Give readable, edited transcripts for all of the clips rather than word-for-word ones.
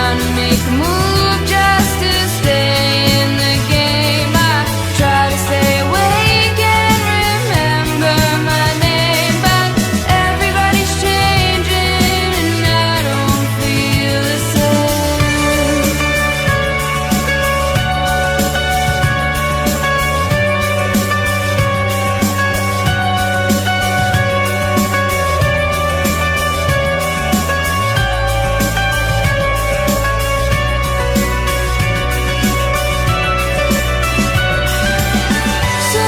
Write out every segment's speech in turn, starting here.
trying to make a move just to stay in the game. I try to stay awake and remember my name, but everybody's changing and I don't feel the same. So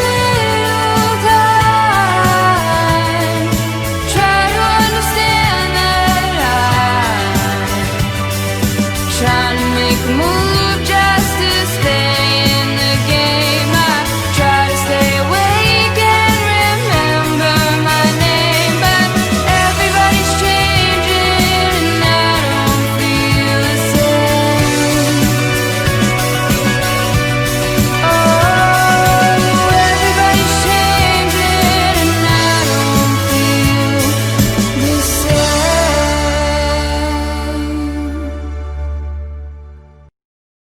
little time, try to understand that I'm trying to make a move